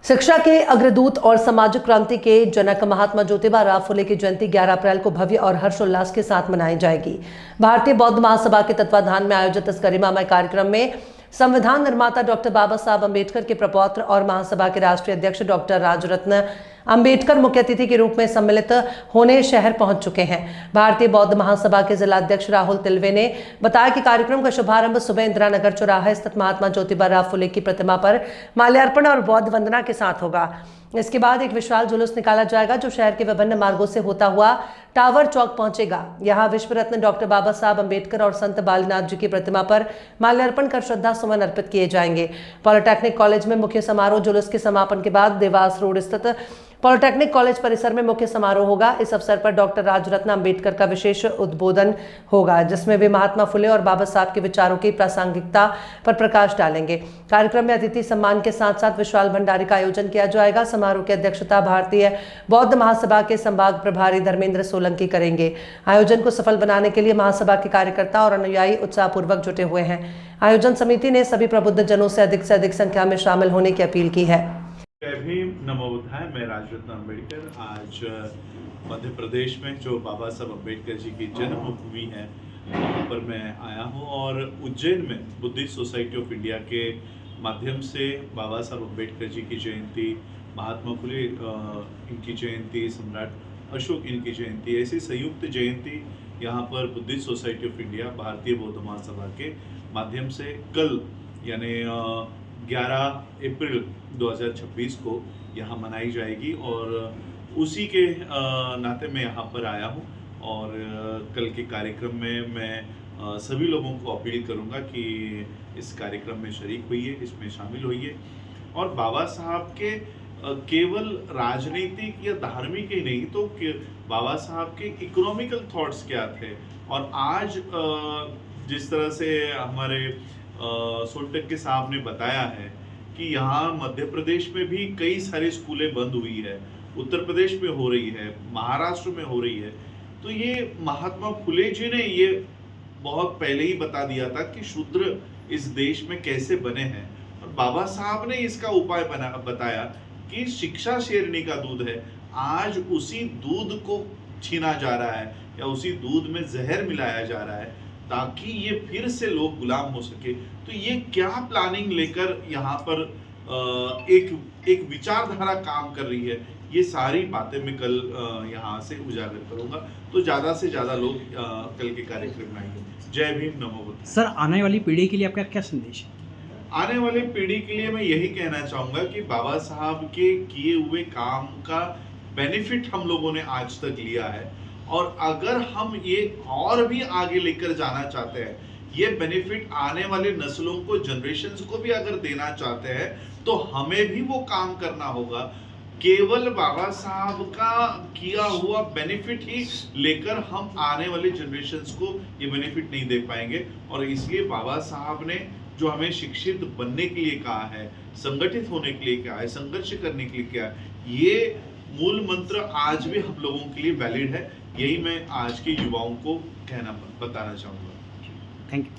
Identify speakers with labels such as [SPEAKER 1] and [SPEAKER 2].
[SPEAKER 1] शिक्षा के अग्रदूत और सामाजिक क्रांति के जनक महात्मा ज्योतिबा फुले की जयंती 11 अप्रैल को भव्य और हर्षोल्लास के साथ मनाई जाएगी। भारतीय बौद्ध महासभा के तत्वाधान में आयोजित इस गरिमामय कार्यक्रम में संविधान निर्माता डॉक्टर बाबा साहब अम्बेडकर के प्रपौत्र और महासभा के राष्ट्रीय अध्यक्ष डॉक्टर राजरत्न अम्बेडकर मुख्य अतिथि के रूप में सम्मिलित होने शहर पहुंच चुके हैं। भारतीय बौद्ध महासभा के जिला अध्यक्ष राहुल तिलवे ने बताया कि कार्यक्रम का शुभारंभ सुबह इंदिरा नगर चौराहा स्थित महात्मा ज्योतिबा फुले की प्रतिमा पर माल्यार्पण और बौद्ध वंदना के साथ होगा। इसके बाद एक विशाल जुलूस निकाला जाएगा जो शहर के विभिन्न मार्गों से होता हुआ टावर चौक पहुंचेगा। यहां विश्व रत्न डॉक्टर बाबा साहब अम्बेडकर और संत बालीनाथ जी की प्रतिमा पर माल्यार्पण कर श्रद्धा सुमन अर्पित किए जाएंगे। पॉलिटेक्निक कॉलेज में मुख्य समारोह जुलूस के समापन के बाद देवास रोड स्थित पॉलिटेक्निक कॉलेज परिसर में मुख्य समारोह होगा। इस अवसर पर डॉक्टर राजरत्न अम्बेडकर का विशेष उद्बोधन होगा जिसमें वे महात्मा फुले और बाबा साहब के विचारों की प्रासंगिकता पर प्रकाश डालेंगे। कार्यक्रम में अतिथि सम्मान के साथ साथ विशाल भंडारे का आयोजन किया जाएगा। समारोह की अध्यक्षता भारतीय बौद्ध महासभा के संभाग प्रभारी धर्मेंद्र सोलंकी करेंगे। आयोजन को सफल बनाने के लिए महासभा के कार्यकर्ता और अनुयायी उत्साहपूर्वक जुटे हुए हैं। आयोजन समिति ने सभी प्रबुद्ध जनों से अधिक संख्या में शामिल होने की अपील की है।
[SPEAKER 2] जय भीम, नमो बुद्धाय। मैं राजरत्न अम्बेडकर आज मध्य प्रदेश में जो बाबा साहब अम्बेडकर जी की जन्मभूमि है वहाँ पर मैं आया हूँ और उज्जैन में बुद्धिस्ट सोसाइटी ऑफ इंडिया के माध्यम से बाबा साहब अम्बेडकर जी की जयंती, महात्मा फुले इनकी जयंती, सम्राट अशोक इनकी जयंती, ऐसी संयुक्त जयंती यहाँ पर बुद्धिस्ट सोसाइटी ऑफ इंडिया भारतीय बौद्ध महासभा के माध्यम से कल यानी 11 अप्रैल 2026 को यहाँ मनाई जाएगी और उसी के नाते मैं यहाँ पर आया हूँ। और कल के कार्यक्रम में मैं सभी लोगों को अपील करूँगा कि इस कार्यक्रम में शरीक होइए, इसमें शामिल होइए और बाबा साहब के केवल राजनीतिक या धार्मिक ही नहीं तो बाबा साहब के इकोनॉमिकल थॉट्स क्या थे। और आज जिस तरह से हमारे सोलटक के साहब ने बताया है कि यहाँ मध्य प्रदेश में भी कई सारी स्कूलें बंद हुई है, उत्तर प्रदेश में हो रही है, महाराष्ट्र में हो रही है, तो ये महात्मा फुले जी ने ये बहुत पहले ही बता दिया था कि शूद्र इस देश में कैसे बने हैं। और बाबा साहब ने इसका उपाय बताया कि शिक्षा शेरनी का दूध है। आज उसी दूध को छीना जा रहा है या उसी दूध में जहर मिलाया जा रहा है ताकि ये फिर से लोग गुलाम हो सके। तो ये क्या प्लानिंग लेकर यहाँ पर एक विचारधारा काम कर रही है, ये सारी बातें मैं कल यहाँ से उजागर करूंगा। तो ज़्यादा से ज़्यादा लोग कल के कार्यक्रम में आएंगे। जय भीम, नमो बुद्धाय।
[SPEAKER 3] सर, आने वाली पीढ़ी के लिए आपका क्या संदेश है?
[SPEAKER 2] आने वाली पीढ़ी के लिए मैं यही कहना चाहूँगा कि बाबा साहब के किए हुए काम का बेनिफिट हम लोगों ने आज तक लिया है और अगर हम ये और भी आगे लेकर जाना चाहते हैं, ये बेनिफिट आने वाले नस्लों को, जनरेशन्स को भी अगर देना चाहते हैं तो हमें भी वो काम करना होगा। केवल बाबा साहब का किया हुआ बेनिफिट ही लेकर हम आने वाले जनरेशन्स को ये बेनिफिट नहीं दे पाएंगे। और इसलिए बाबा साहब ने जो हमें शिक्षित बनने के लिए कहा है, संगठित होने के लिए कहा है, संघर्ष करने के लिए कहा है, ये मूल मंत्र आज भी हम लोगों के लिए वैलिड है। यही मैं आज के युवाओं को बताना चाहूँगा।
[SPEAKER 3] Thank you.